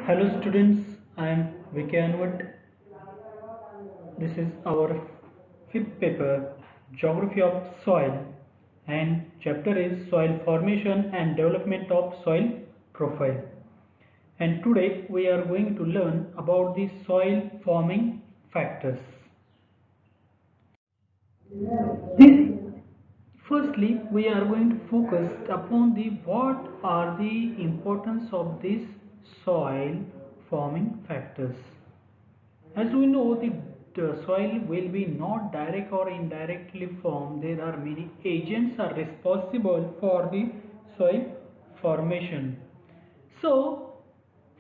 Hello students, I am Vicky Anwat. This is our fifth paper, Geography of Soil, and chapter is Soil Formation and Development of Soil Profile. And today we are going to learn about the soil forming factors. This, firstly, we are going to focus upon the what are the importance of these soil forming factors. As we know, the soil will be not direct or indirectly formed. There are many agents are responsible for the soil formation. So,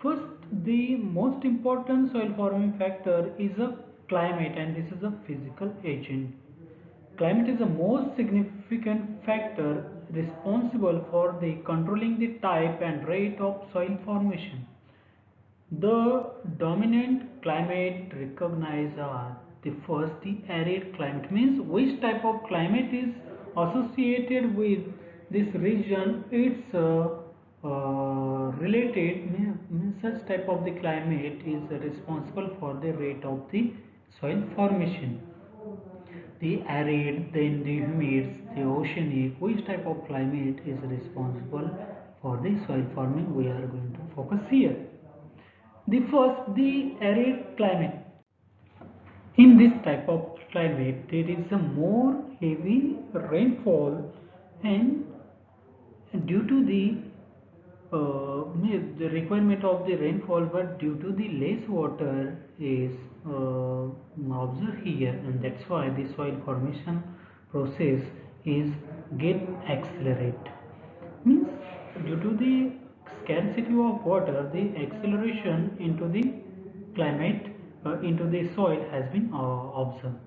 first, the most important soil forming factor is a climate, and this is a physical agent. Climate is the most significant factor responsible for the controlling the type and rate of soil formation. The dominant climate recognized are the first, the arid climate means which type of climate is associated with this region. It's related means such type of the climate is responsible for the rate of the soil formation. The arid, then the humid, the oceanic, which type of climate is responsible for the soil forming we are going to focus here. The first, the arid climate. In this type of climate, there is a more heavy rainfall, and due to the requirement of the rainfall, but due to the less water is observed here, and that's why the soil formation process is get accelerate. Means due to the scarcity of water, the acceleration into the climate into the soil has been observed.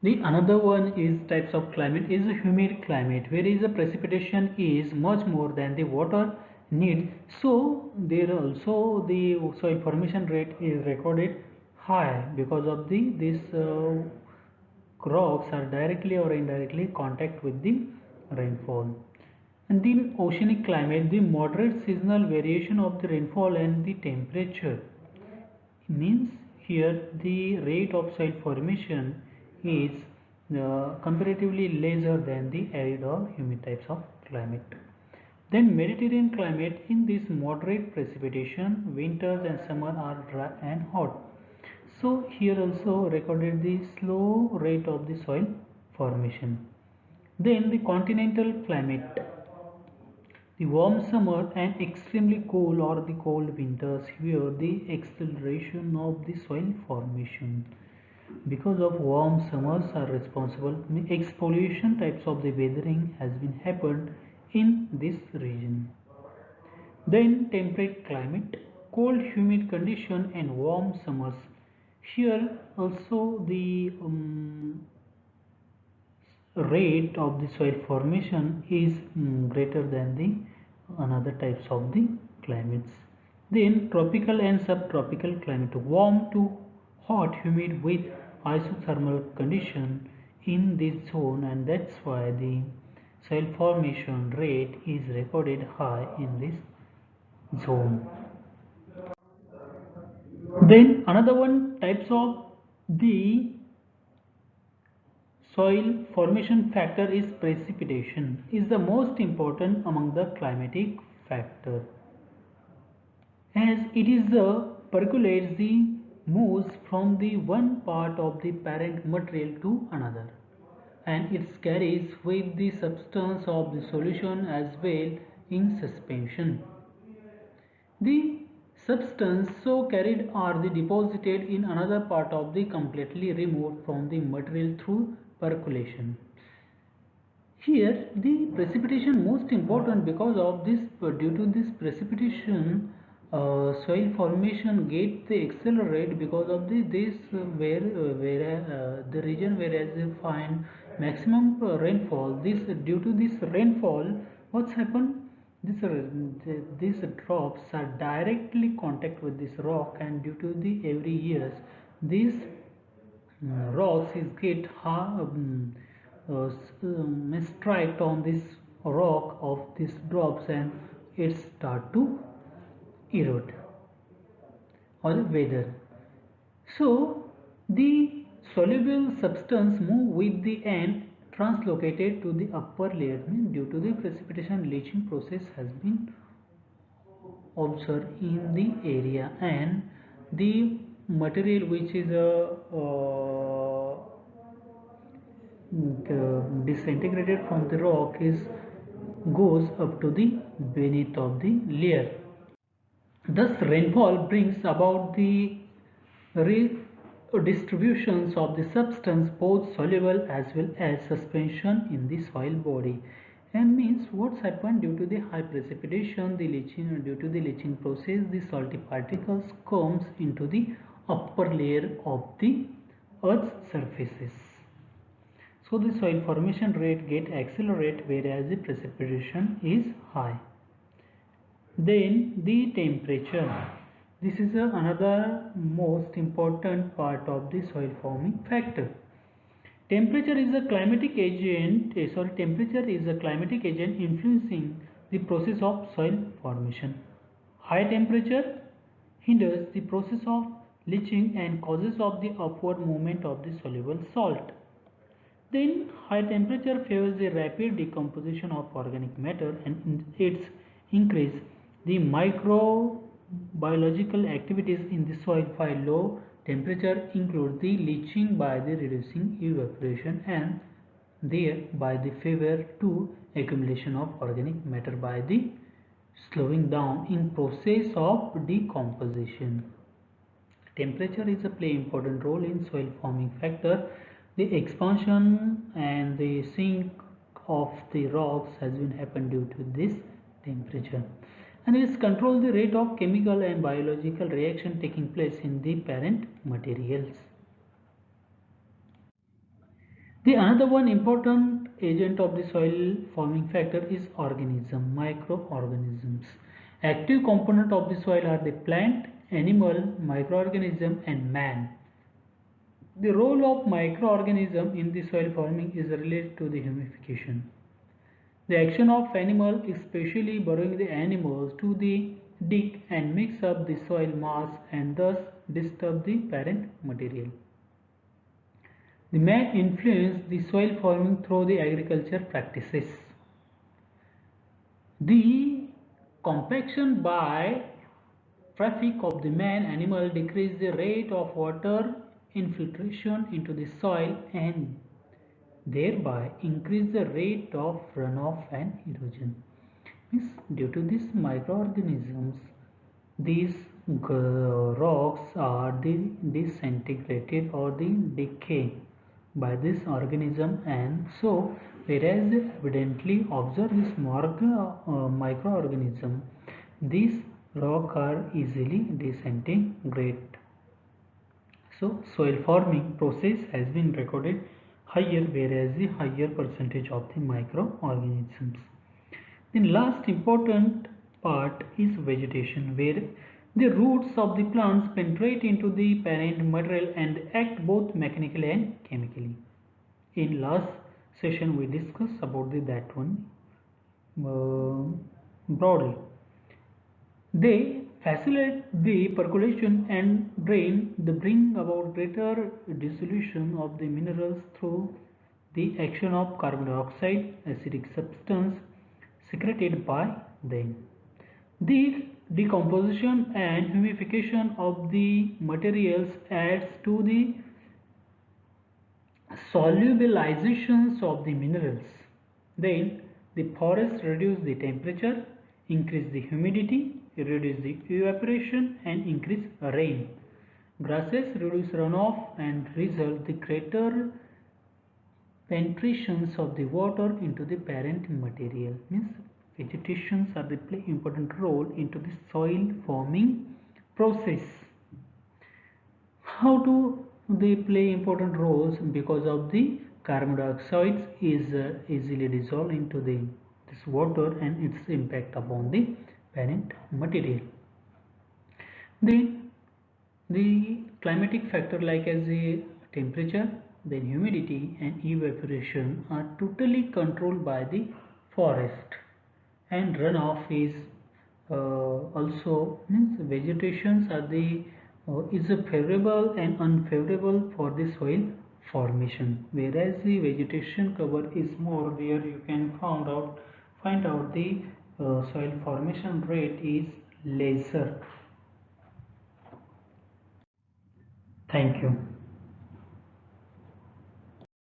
The another one is types of climate is a humid climate where is the precipitation is much more than the water need. So there also the soil formation rate is recorded high because of the this rocks are directly or indirectly contact with the rainfall. And the oceanic climate, the moderate seasonal variation of the rainfall and the temperature means here the rate of soil formation is comparatively lesser than the arid or humid types of climate. Then Mediterranean climate, in this moderate precipitation, winters and summer are dry and hot. So here also recorded the slow rate of the soil formation. Then the continental climate, the warm summer and extremely cool or the cold winters, here the acceleration of the soil formation. Because of warm summers are responsible, exfoliation types of the weathering has been happened in this region. Then temperate climate, cold humid condition and warm summers. Here also the rate of the soil formation is greater than the another types of the climates. Then tropical and subtropical climate, warm to hot humid with isothermal condition in this zone, and that's why the soil formation rate is recorded high in this zone. Then another one types of the soil formation factor is precipitation is the most important among the climatic factor, as it is the percolates the moves from the one part of the parent material to another, and it carries with the substance of the solution as well in suspension. The substance so carried are the deposited in another part of the completely removed from the material through percolation. Here the precipitation most important because of this, due to this precipitation soil formation get the accelerate because of this where the region whereas you find maximum rainfall, this due to this rainfall what's happened, this these drops are directly contact with this rock, and due to the every years these rocks is get strike on this rock of these drops, and it start to erode. or the weather. So the soluble substance move with the end translocated to the upper layer, means due to the precipitation leaching process has been observed in the area, and the material which is disintegrated from the rock is goes up to the beneath of the layer. Thus, rainfall brings about the redistributions of the substance, both soluble as well as suspension in the soil body. And means what's happened due to the high precipitation, the leaching, due to the leaching process, the salty particles comes into the upper layer of the earth's surfaces. So the soil formation rate get accelerate whereas the precipitation is high. Then the temperature. This is another most important part of the soil forming factor. Temperature is a climatic agent. Temperature is a climatic agent influencing the process of soil formation. High temperature hinders the process of leaching and causes of the upward movement of the soluble salt. Then high temperature favors the rapid decomposition of organic matter and its increase the microbiological activities in the soil, while low temperature include the leaching by the reducing evaporation and thereby the favor to accumulation of organic matter by the slowing down in process of decomposition. Temperature is a play important role in soil forming factor. The expansion and the sink of the rocks has been happened due to this temperature, and it controls the rate of chemical and biological reaction taking place in the parent materials. The another one important agent of the soil forming factor is organism, microorganisms. Active component of the soil are the plant, animal, microorganism and man. The role of microorganism in the soil forming is related to the humidification. The action of animal, especially burrowing the animals, to the dig and mix up the soil mass and thus disturb the parent material. The man influence the soil forming through the agriculture practices. The compaction by traffic of the man animal decrease the rate of water infiltration into the soil and thereby increase the rate of runoff and erosion. Means due to these microorganisms, these rocks are disintegrated or the decay by this organism, and so whereas evidently observe this microorganism, these rock are easily disintegrate. So soil forming process has been recorded higher, whereas the higher percentage of the microorganisms. Then last important part is vegetation, where the roots of the plants penetrate into the parent material and act both mechanically and chemically. In last session we discussed about that one broadly. They facilitate the percolation and drain, they bring about greater dissolution of the minerals through the action of carbon dioxide, acidic substance secreted by them. The decomposition and humidification of the materials adds to the solubilizations of the minerals. Then the forests reduce the temperature, increase the humidity, reduce the evaporation and increase rain. Grasses reduce runoff and result the greater penetrations of the water into the parent material. Means vegetations are the play important role into the soil forming process. How do they play important roles? Because of the carbon dioxide is easily dissolved into this water and its impact upon the parent material. Then the climatic factor like as the temperature, then humidity and evaporation are totally controlled by the forest, and runoff is also means vegetations are the is favorable and unfavorable for the soil formation, whereas the vegetation cover is more where you can find out the soil formation rate is lesser. Thank you.